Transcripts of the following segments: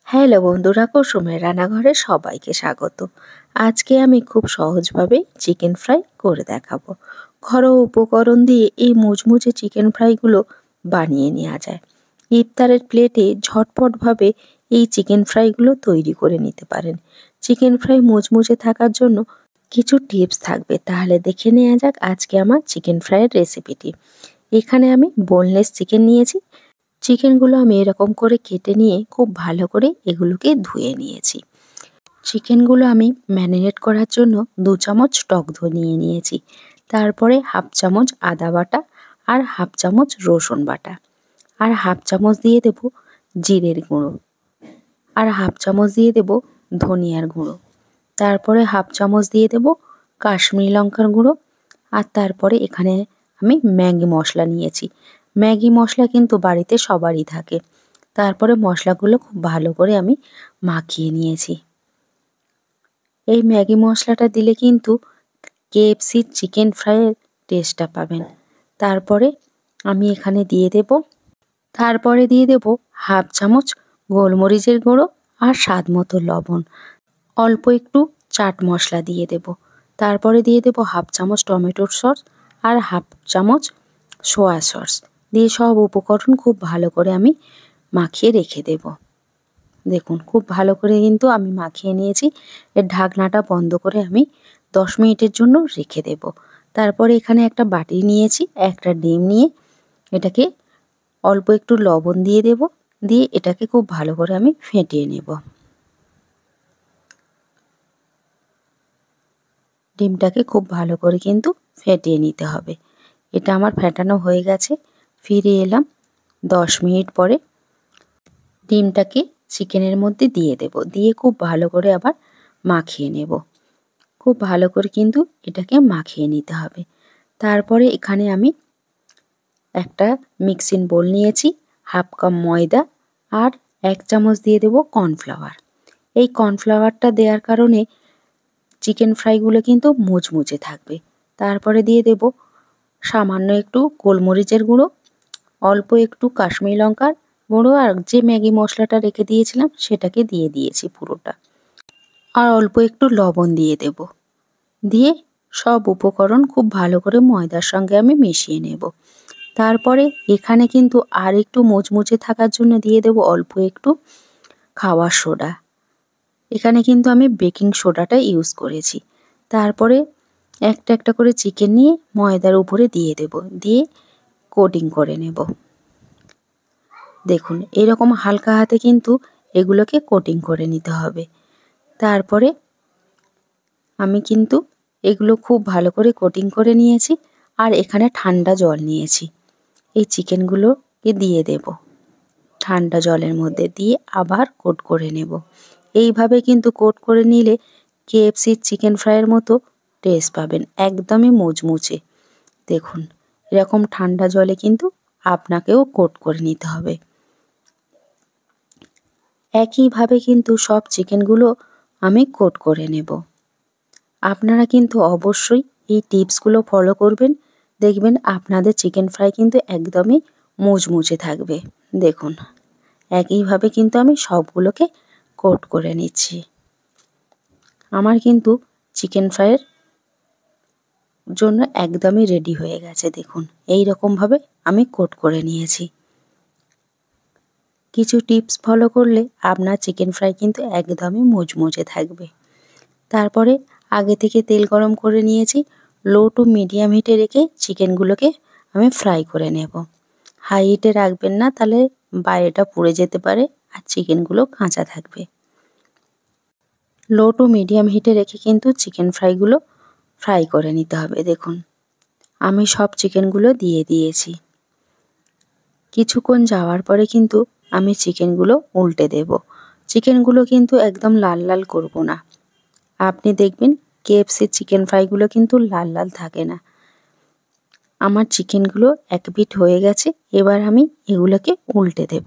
Hello বন্ধুরা, কুসুমের রান্নাঘরে সবাইকে স্বাগত। আজকে আমি খুব সহজভাবে চিকেন ফ্রাই করে দেখাবো। ঘরোয়া উপকরণ দিয়ে এই মুচমুচে চিকেন ফ্রাইগুলো বানিয়ে নেওয়া যায়। ইফতারের প্লেটে ঝটপটভাবে এই চিকেন ফ্রাইগুলো তৈরি করে নিতে পারেন। চিকেন ফ্রাই মুচমুচে থাকার জন্য কিছু টিপস থাকবে, তাহলে দেখে নেওয়া যাক আজকে আমার চিকেন ফ্রাইয়ের রেসিপিটি। এখানে আমি বোনলেস চিকেন নিয়েছি। চিকেনগুলো আমি এরকম করে কেটে নিয়ে খুব ভালো করে এগুলোকে ধুয়ে নিয়েছি। চিকেনগুলো আমি ম্যারিনেট করার জন্য 2 চামচ টক দই নিয়ে নিয়েছি। তারপরে হাফ চামচ আদা বাটা আর হাফ চামচ রসুন বাটা আর হাফ চামচ দিয়ে দেব জিরের গুঁড়ো আর হাফ চামচ দিয়ে দেব ধনিয়ার গুঁড়ো। তারপরে হাফ চামচ দিয়ে দেব কাশ্মীরি লঙ্কার গুঁড়ো। আর তারপরে এখানে আমি ম্যাগি মশলা নিয়েছি। ম্যাগি মশলা কিন্তু বাড়িতে সবারই থাকে। তারপরে মশলাগুলো খুব ভালো করে আমি মাখিয়ে নিয়েছি। এই ম্যাগি মশলাটা দিলে কিন্তু KFC চিকেন ফ্রাইয়ের টেস্টটা পাবেন। তারপরে আমি এখানে দিয়ে দেব হাফ চামচ গোলমরিচের গুঁড়ো আর স্বাদ মতো লবণ। অল্প একটু চাট মশলা দিয়ে দেব। তারপরে দিয়ে দেব হাফ চামচ টমেটোর সস আর হাফ চামচ সোয়া সস দিয়ে সব উপকরণ খুব ভালো করে আমি মাখিয়ে রেখে দেব। দেখুন খুব ভালো করে কিন্তু আমি মাখিয়ে নিয়েছি। এর ঢাকনাটা বন্ধ করে আমি 10 মিনিটের জন্য রেখে দেব। তারপরে এখানে একটা বাটি নিয়েছি, একটা ডিম নিয়ে এটাকে অল্প একটু লবণ দিয়ে দেব, দিয়ে এটাকে খুব ভালো করে আমি ফেটিয়ে নেব। ডিমটাকে খুব ভালো করে কিন্তু ফেটিয়ে নিতে হবে। এটা আমার ফেটানো হয়ে গেছে। ফিরে এলাম 10 মিনিট পরে। ডিমটাকে চিকেনের মধ্যে দিয়ে দেব, দিয়ে খুব ভালো করে আবার মাখিয়ে নেব। খুব ভালো করে কিন্তু এটাকে মাখিয়ে নিতে হবে। তারপরে এখানে আমি একটা মিক্সিং বোল নিয়েছি, হাফ কাপ ময়দা আর 1 চামচ দিয়ে দেব কর্নফ্লাওয়ার। এই কর্নফ্লাওয়ারটা দেওয়ার কারণে চিকেন ফ্রাইগুলো কিন্তু মুচমুচে থাকবে। তারপরে দিয়ে দেব সামান্য একটু গোলমরিচের গুঁড়ো, অল্প একটু কাশ্মীরি লঙ্কার গুঁড়ো আর যে ম্যাগি মশলাটা রেখে দিয়েছিলাম সেটাকে দিয়ে দিয়েছি পুরোটা। আর অল্প একটু লবণ দিয়ে দেব। দিয়ে সব উপকরণ খুব ভালো করে ময়দার সঙ্গে আমি মিশিয়ে নেব। তারপরে এখানে কিন্তু আর একটু মুচমুচে থাকার জন্য দিয়ে দেব অল্প একটু খাওয়ার সোডা। এখানে কিন্তু আমি বেকিং সোডাটা ইউজ করেছি। তারপরে একটা একটা করে চিকেন নিয়ে ময়দার উপরে দিয়ে দেব, দিয়ে কোটিং করে নেব। দেখুন এরকম হালকা হাতে কিন্তু এগুলোকে কোটিং করে নিতে হবে। তারপরে আমি কিন্তু এগুলো খুব ভালো করে কোটিং করে নিয়েছি। আর এখানে ঠান্ডা জল নিয়েছি, এই চিকেনগুলোকে দিয়ে দেব। ঠান্ডা জলের মধ্যে দিয়ে আবার কোট করে নেব। এইভাবে কিন্তু কোট করে নিলে KFC চিকেন ফ্রাইয়ের মতো টেস্ট পাবেন, একদমই মুচমুচে। দেখুন এরকম ঠান্ডা জলে কিন্তু আপনাকেও কোট করে নিতে হবে। একইভাবে কিন্তু সব চিকেনগুলো আমি কোট করে নেব। আপনারা কিন্তু অবশ্যই এই টিপসগুলো ফলো করবেন, দেখবেন আপনাদের চিকেন ফ্রাই কিন্তু একদমই মুচমুচে থাকবে। দেখুন একইভাবে কিন্তু আমি সবগুলোকে কোট করে নিচ্ছি। আমার কিন্তু চিকেন ফ্রাইয়ের জন্য একদমই রেডি হয়ে গেছে। দেখুন এই রকমভাবে আমি কোট করে নিয়েছি। কিছু টিপস ফলো করলে আপনার চিকেন ফ্রাই কিন্তু একদমই মুচমুচে থাকবে। তারপরে আগে থেকে তেল গরম করে নিয়েছি, লো টু মিডিয়াম হিটে রেখে চিকেনগুলোকে আমি ফ্রাই করে নেব। হাই হিটে রাখবেন না, তাহলে বাইরেটা পুড়ে যেতে পারে আর চিকেনগুলো কাঁচা থাকবে। লো টু মিডিয়াম হিটে রেখে কিন্তু চিকেন ফ্রাইগুলো ফ্রাই করে নিতে হবে। দেখুন আমি সব চিকেনগুলো দিয়ে দিয়েছি। কিছুক্ষণ যাওয়ার পরে কিন্তু আমি চিকেনগুলো উল্টে দেব। চিকেনগুলো কিন্তু একদম লাল লাল করব না। আপনি দেখবেন KFC চিকেন ফ্রাইগুলো কিন্তু লাল লাল থাকে না। আমার চিকেনগুলো এক পিঠ হয়ে গেছে, এবার আমি এগুলোকে উল্টে দেব।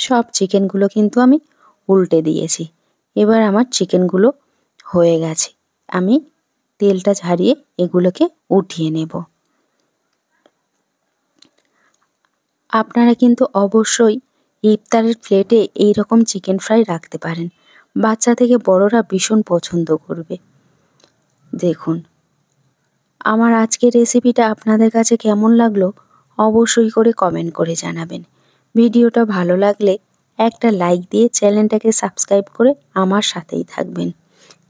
সব চিকেনগুলো কিন্তু আমি উল্টে দিয়েছি। এবার আমার চিকেনগুলো হয়ে গেছে, আমি তেলটা ঝারিয়ে এগুলোকে উঠিয়ে নেব। আপনারা কিন্তু অবশ্যই ইফতারের প্লেটে এই রকম চিকেন ফ্রাই রাখতে পারেন। বাচ্চা থেকে বড়রা ভীষণ পছন্দ করবে। দেখুন, আমার আজকের রেসিপিটা আপনাদের কাছে কেমন লাগলো অবশ্যই করে কমেন্ট করে জানাবেন। ভিডিওটা ভালো লাগলে একটা লাইক দিয়ে চ্যানেলটাকে সাবস্ক্রাইব করে আমার সাথেই থাকবেন।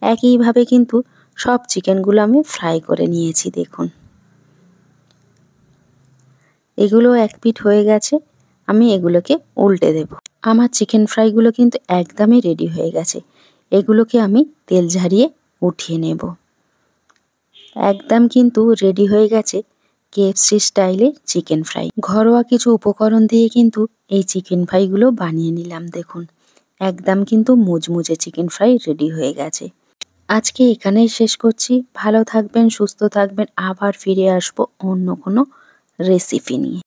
একইভাবে কিন্তু সব চিকেনগুলো আমি ফ্রাই করে নিয়েছি দেখুন। এগুলো এক পিঠ হয়ে গেছে, আমি এগুলোকে উল্টে দেব। আমার চিকেন ফ্রাইগুলো কিন্তু একদমই রেডি হয়ে গেছে। এগুলোকে আমি তেল ঝারিয়ে উঠিয়ে নেব। একদম কিন্তু রেডি হয়ে গেছে কেএফসি স্টাইলে চিকেন ফ্রাই। ঘরোয়া কিছু উপকরণ দিয়ে কিন্তু এই চিকেন ফ্রাইগুলো বানিয়ে নিলাম দেখুন। একদম কিন্তু মুচমুচে চিকেন ফ্রাই রেডি হয়ে গেছে। আজকে এখানেই শেষ করছি। ভালো থাকবেন, সুস্থ থাকবেন। আবার ফিরে আসবো অন্য কোনো রেসিপি নিয়ে।